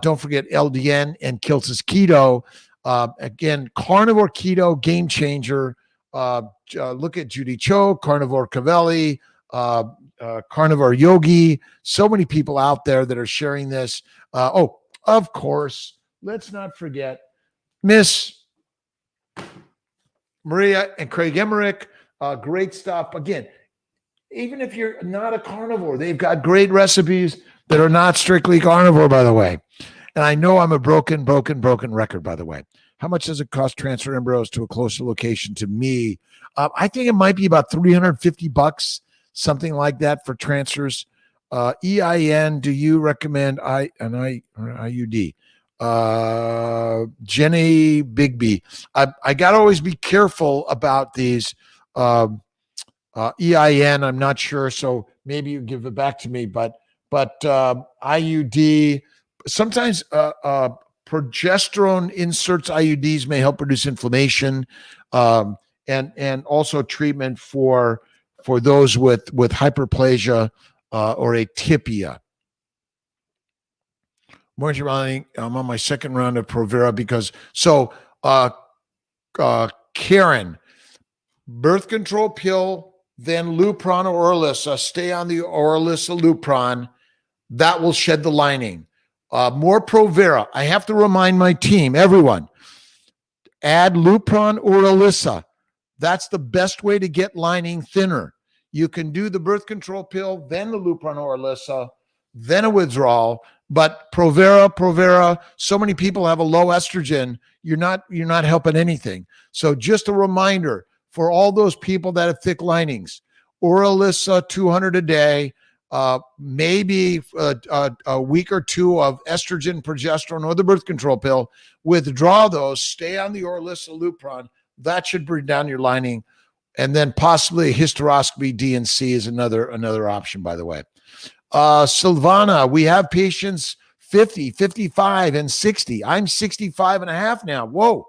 Don't forget LDN and Kiltz's keto. Again, carnivore keto, game changer. Look at Judy Cho, Carnivore Cavelli, Carnivore Yogi. So many people out there that are sharing this. Of course, let's not forget Miss Maria and Craig Emmerich. Great stuff. Again, even if you're not a carnivore, they've got great recipes that are not strictly carnivore, by the way. And I know I'm a broken record, by the way. How much does it cost to transfer embryos to a closer location to me? I think it might be about $350, something like that for transfers. EIN, do you recommend IUD? Jenny Bigby. I got to always be careful about these. EIN, I'm not sure, so maybe you give it back to me. But IUD, sometimes progesterone inserts, IUDs, may help reduce inflammation, and also treatment for those with hyperplasia or atypia. I'm on my second round of Provera because Karen, birth control pill, then Lupron or Orilissa. Stay on the Orilissa Lupron. That will shed the lining. More Provera. I have to remind my team, everyone, add Lupron or Orilissa. That's the best way to get lining thinner. You can do the birth control pill, then the Lupron or Orilissa, then a withdrawal. But Provera, so many people have a low estrogen. You're not helping anything. So just a reminder for all those people that have thick linings, Orilissa 200 a day, maybe a week or two of estrogen, progesterone, or the birth control pill. Withdraw those. Stay on the Orilissa Lupron. That should bring down your lining. And then possibly a hysteroscopy, D&C is another option, by the way. Silvana, we have patients 50, 55, and 60. I'm 65 and a half now. Whoa.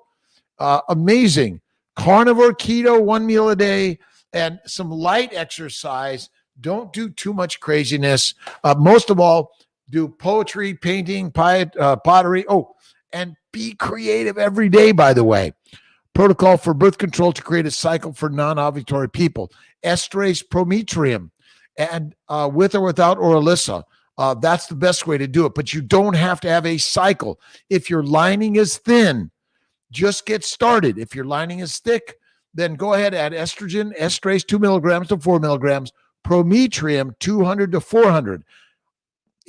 Amazing. Carnivore, keto, 1 meal a day, and some light exercise. Don't do too much craziness. Most of all, do poetry, painting, pottery. Oh, and be creative every day, by the way. Protocol for birth control to create a cycle for non-ovulatory people. Estrase prometrium, and with or without Orilissa. That's the best way to do it. But you don't have to have a cycle. If your lining is thin, just get started. If your lining is thick, then go ahead, add estrogen, estrase 2 milligrams to 4 milligrams, prometrium 200 to 400.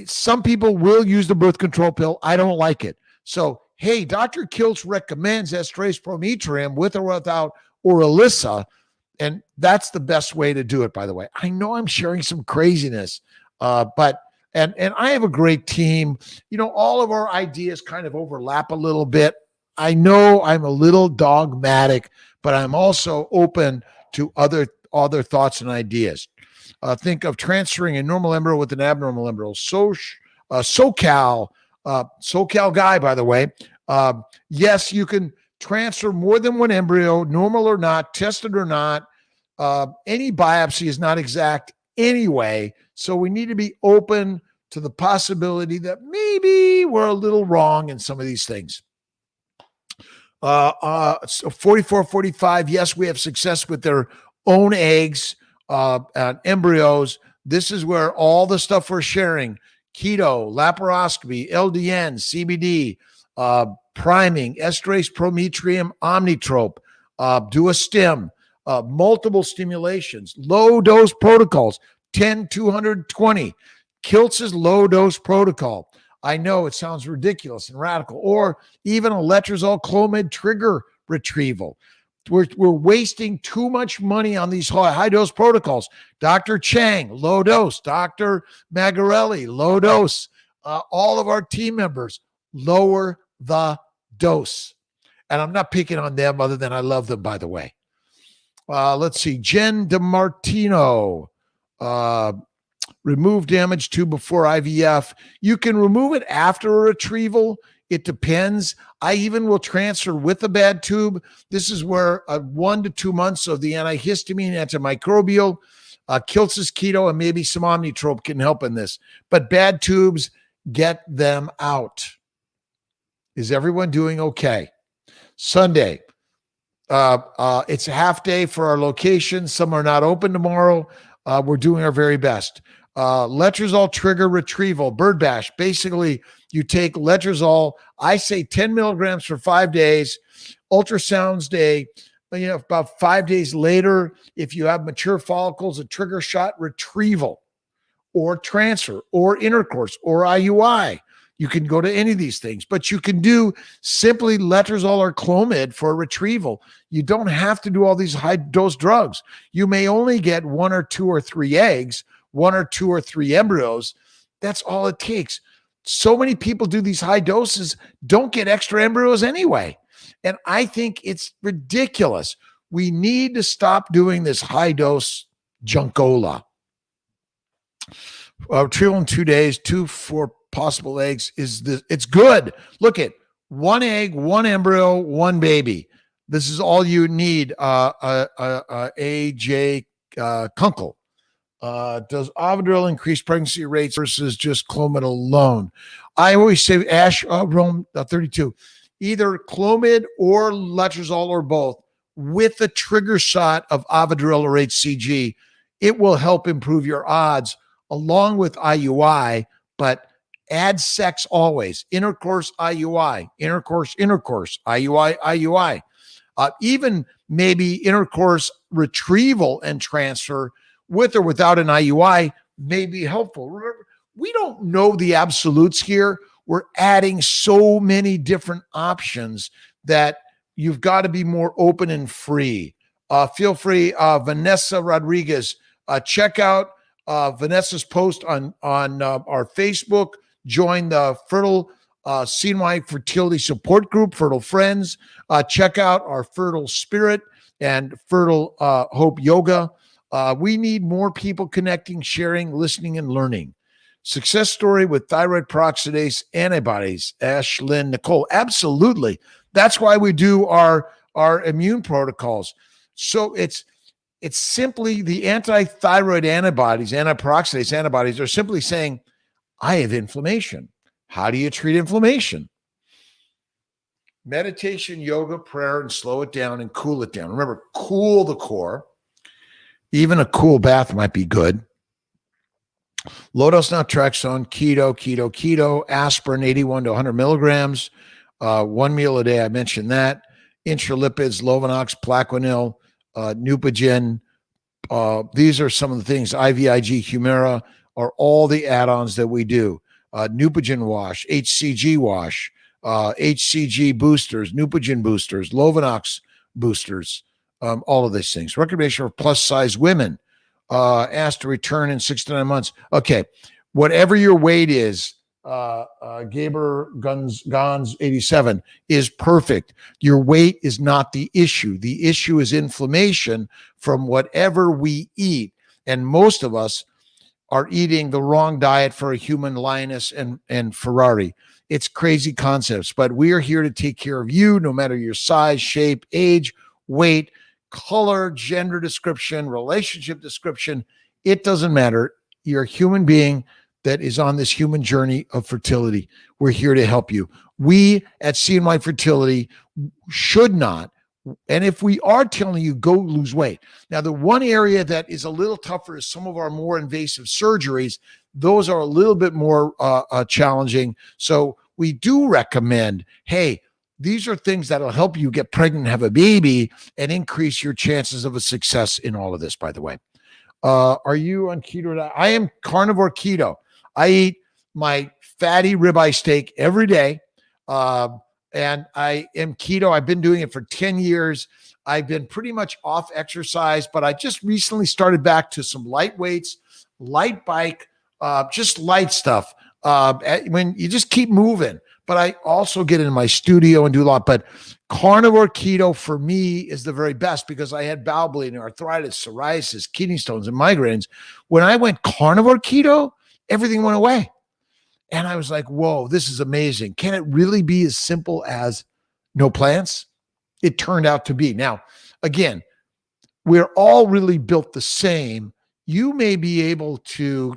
Some people will use the birth control pill. I don't like it. So, hey, Dr. Kiltz recommends estrase prometrium with or without Orilissa, and that's the best way to do it, by the way. I know I'm sharing some craziness, but I have a great team. You know, all of our ideas kind of overlap a little bit. I know I'm a little dogmatic, but I'm also open to other thoughts and ideas. Think of transferring a normal embryo with an abnormal embryo. SoCal guy, by the way. Yes, you can transfer more than one embryo, normal or not, tested or not. Any biopsy is not exact anyway, so we need to be open to the possibility that maybe we're a little wrong in some of these things. So 44, 45, yes, we have success with their own eggs and embryos. This is where all the stuff we're sharing, keto, laparoscopy, LDN, CBD, priming, estrase prometrium, omnitrope, do a stim, multiple stimulations, low dose protocols, 10, 220. Kiltz's low dose protocol. I know it sounds ridiculous and radical, or even a letrozole Clomid trigger retrieval. We're wasting too much money on these high dose protocols. Dr. Chang, low dose. Dr. Magarelli, low dose. All of our team members, lower the dose. And I'm not picking on them other than I love them, by the way. Let's see. Jen DiMartino. Remove damaged tube before IVF. You can remove it after a retrieval. It depends. I even will transfer with a bad tube. This is where 1 to 2 months of the antihistamine, antimicrobial, Kiltz's keto, and maybe some omnitrope can help in this. But bad tubes, get them out. Is everyone doing okay? Sunday. It's a half day for our location. Some are not open tomorrow. We're doing our very best. Letrozole trigger retrieval, bird bash. Basically, you take letrozole. I say 10 milligrams for 5 days. Ultrasounds day, about 5 days later, if you have mature follicles, a trigger shot retrieval or transfer or intercourse or IUI. You can go to any of these things, but you can do simply letrozole or Clomid for retrieval. You don't have to do all these high dose drugs. You may only get 1 or 2 or 3 eggs, 1 or 2 or 3 embryos. That's all it takes. So many people do these high doses, don't get extra embryos anyway. And I think it's ridiculous. We need to stop doing this high dose junkola. Retrieval in 2 days, 2 4 possible eggs it's good. Look at 1 egg, 1 embryo, 1 baby. This is all you need. AJ Kunkel. Does Avidril increase pregnancy rates versus just Clomid alone? I always say Ash Rome 32, either Clomid or letrozole or both with a trigger shot of Avidril or HCG. It will help improve your odds along with IUI, but add sex always. Intercourse, IUI, intercourse, IUI, IUI. Even maybe intercourse retrieval and transfer with or without an IUI may be helpful. Remember, we don't know the absolutes here. We're adding so many different options that you've got to be more open and free. Feel free, Vanessa Rodriguez, check out Vanessa's post on our Facebook. Join the Fertile CNY Fertility Support Group, Fertile Friends. Check out our Fertile Spirit and Fertile Hope Yoga. We need more people connecting, sharing, listening, and learning. Success story with thyroid peroxidase antibodies, Ashlyn Nicole. Absolutely. That's why we do our immune protocols. So it's simply the anti-thyroid antibodies, anti-peroxidase antibodies are simply saying, I have inflammation. How do you treat inflammation? Meditation, yoga, prayer, and slow it down and cool it down. Remember, cool the core. Even a cool bath might be good. Low-dose naltrexone, keto, aspirin, 81 to 100 milligrams, 1 meal a day. I mentioned that. Intralipids, Lovenox, Plaquenil, Neupogen. These are some of the things. IVIG, Humira are all the add-ons that we do. Neupogen wash, HCG wash, HCG boosters, Neupogen boosters, Lovenox boosters, all of these things. Recommendation for plus-size women. Asked to return in 6 to 9 months. Okay, whatever your weight is, Gaber Gons 87 is perfect. Your weight is not the issue. The issue is inflammation from whatever we eat. And most of us are eating the wrong diet for a human lioness and Ferrari. It's crazy concepts, but we are here to take care of you no matter your size, shape, age, weight, color, gender description, relationship description. It doesn't matter. You're a human being that is on this human journey of fertility. We're here to help you. We at CNY Fertility should not, and if we are telling you go lose weight. Now, the one area that is a little tougher is some of our more invasive surgeries. Those are a little bit more challenging. So we do recommend, hey, these are things that'll help you get pregnant and have a baby and increase your chances of a success in all of this, by the way. Are you on keto? I am carnivore keto. I eat my fatty ribeye steak every day. And I am keto. I've been doing it for 10 years. I've been pretty much off exercise, but I just recently started back to some light weights, light bike, just light stuff. When you just keep moving. But I also get in my studio and do a lot. But carnivore keto for me is the very best because I had bowel bleeding, arthritis, psoriasis, kidney stones, and migraines. When I went carnivore keto, everything went away. And I was like, whoa, this is amazing. Can it really be as simple as no plants? It turned out to be. Now, again, we're all really built the same. You may be able to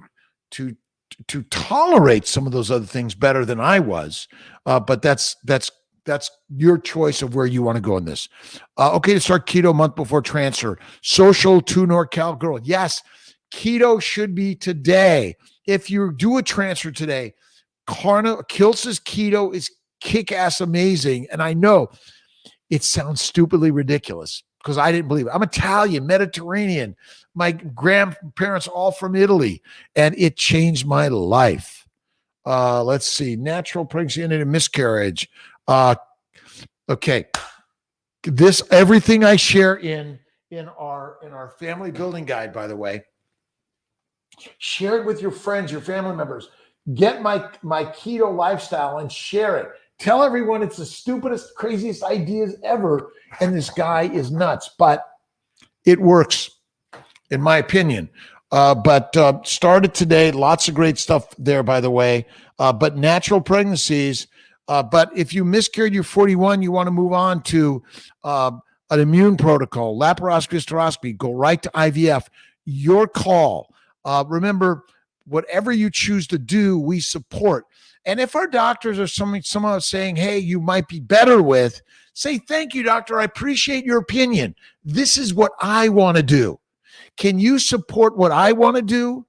tolerate some of those other things better than I was. But that's your choice of where you want to go in this. Okay, to start keto a month before transfer. Social to NorCal girl. Yes, keto should be today. If you do a transfer today, Kiltz's keto is kick-ass amazing. And I know it sounds stupidly ridiculous because I didn't believe it. I'm Italian, Mediterranean. My grandparents all from Italy, and it changed my life. Let's see. Natural pregnancy ended in miscarriage. Okay. This everything I share in our family building guide, by the way. Share it with your friends, your family members. Get my keto lifestyle and share it. Tell everyone it's the stupidest, craziest ideas ever, and this guy is nuts, but it works, in my opinion. But started today. Lots of great stuff there, by the way. But natural pregnancies. But if you miscarried, you're 41, you want to move on to an immune protocol, laparoscopy, hysteroscopy, go right to IVF. Your call. Remember, whatever you choose to do, we support. And if our doctors are someone saying, hey, you might be better with, say, thank you, doctor. I appreciate your opinion. This is what I want to do. Can you support what I want to do?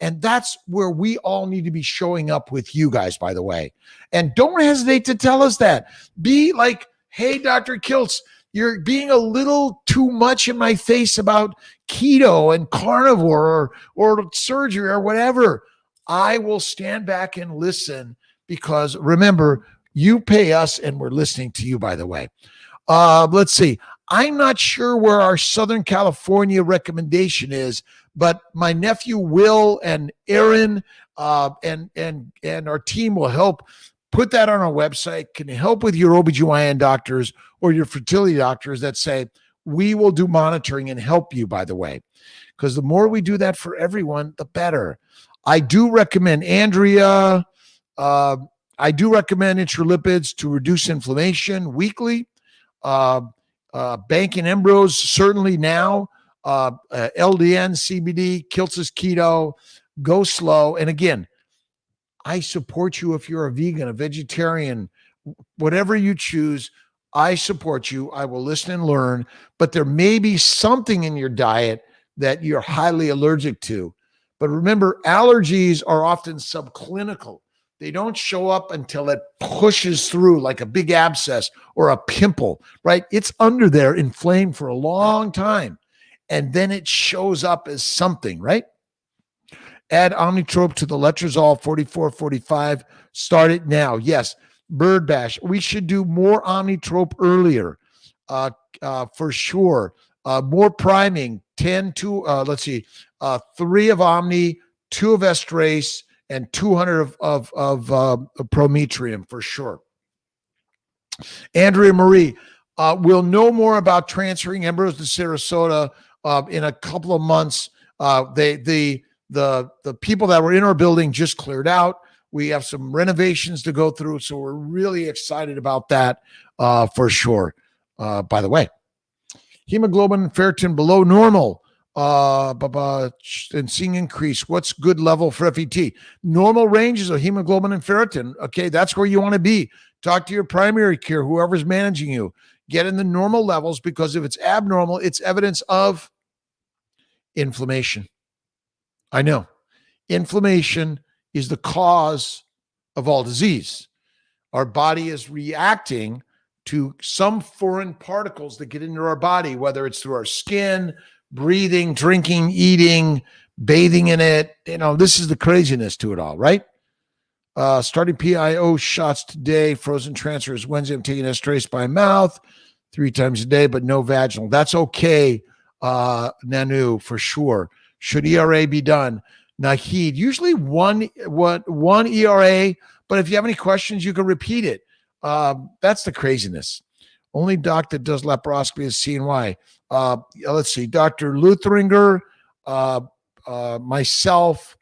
And that's where we all need to be showing up with you guys, by the way. And don't hesitate to tell us that. Be like, hey, Dr. Kiltz, you're being a little too much in my face about keto and carnivore or surgery or whatever. I will stand back and listen because remember, you pay us and we're listening to you, by the way. Let's see. I'm not sure where our Southern California recommendation is, but my nephew Will and Aaron and our team will help put that on our website. Can help with your OBGYN doctors or your fertility doctors that say, we will do monitoring and help you, by the way, because the more we do that for everyone, the better. I do recommend Andrea. I do recommend intralipids to reduce inflammation weekly. Banking embryos, certainly now. LDN, CBD, Kiltz's keto, go slow. And again, I support you if you're a vegan, a vegetarian, whatever you choose. I support you. I will listen and learn, but there may be something in your diet that you're highly allergic to. But remember, allergies are often subclinical. They don't show up until it pushes through like a big abscess or a pimple, right? It's under there inflamed for a long time. And then it shows up as something, right? Add Omnitrope to the letrozole 4445. Start it now. Yes. Bird Bash. We should do more Omnitrope earlier, for sure. More priming. 3 of Omni, 2 of Estrace, and 200 of Prometrium for sure. Andrea Marie, we'll know more about transferring embryos to Sarasota in a couple of months. The people that were in our building just cleared out. We have some renovations to go through, so we're really excited about that for sure. By the way, hemoglobin and ferritin below normal. And seeing increase. What's good level for FET? Normal ranges of hemoglobin and ferritin. Okay, that's where you want to be. Talk to your primary care, whoever's managing you. Get in the normal levels, because if it's abnormal, it's evidence of inflammation. I know. Inflammation is the cause of all disease. Our body is reacting to some foreign particles that get into our body, whether it's through our skin, breathing, drinking, eating, bathing in it. You know, this is the craziness to it all, right? Starting PIO shots today, frozen transfers Wednesday. I'm taking Estrace by mouth 3 times a day, but no vaginal. That's okay, Nanu, for sure. Should ERA be done? Nahid, usually one ERA, but if you have any questions, you can repeat it. That's the craziness. Only doc that does laparoscopy is CNY. Let's see, Dr. Lutheringer, myself,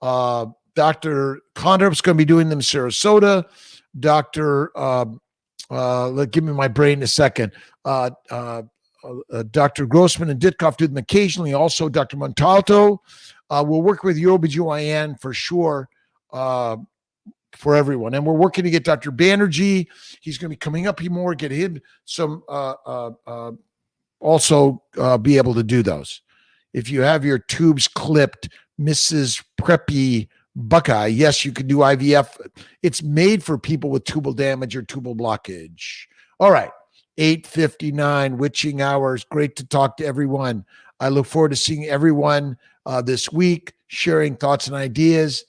Dr. Condorp's going to be doing them in Sarasota. Dr. Give me my brain a second. Dr. Grossman and Ditkoff do them occasionally. Also, Dr. Montalto. We'll work with your OBGYN for sure, for everyone. And we're working to get Dr. Banerjee. He's going to be coming up here more, get him some, also be able to do those. If you have your tubes clipped, Mrs. Preppy Buckeye, yes, you can do IVF. It's made for people with tubal damage or tubal blockage. All right. 8:59 witching hours. Great to talk to everyone. I look forward to seeing everyone this week, sharing thoughts and ideas.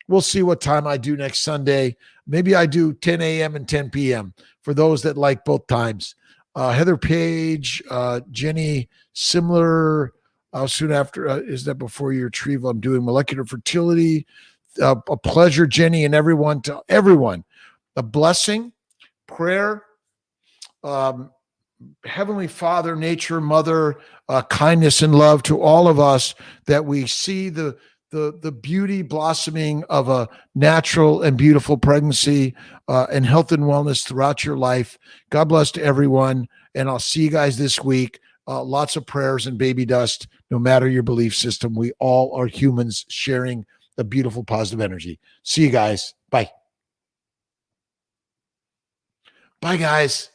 We'll see what time I do next Sunday. Maybe I do 10 a.m. and 10 p.m. for those that like both times. Heather Page, Jenny, similar. Soon after, is that before your retrieval? I'm doing molecular fertility. A pleasure, Jenny, and everyone. To everyone, a blessing, prayer, Heavenly Father, nature, mother, kindness and love to all of us, that we see the beauty blossoming of a natural and beautiful pregnancy, and health and wellness throughout your life. God bless to everyone, and I'll see you guys this week. Lots of prayers and baby dust, no matter your belief system. We all are humans sharing a beautiful, positive energy. See you guys. Bye. Bye, guys.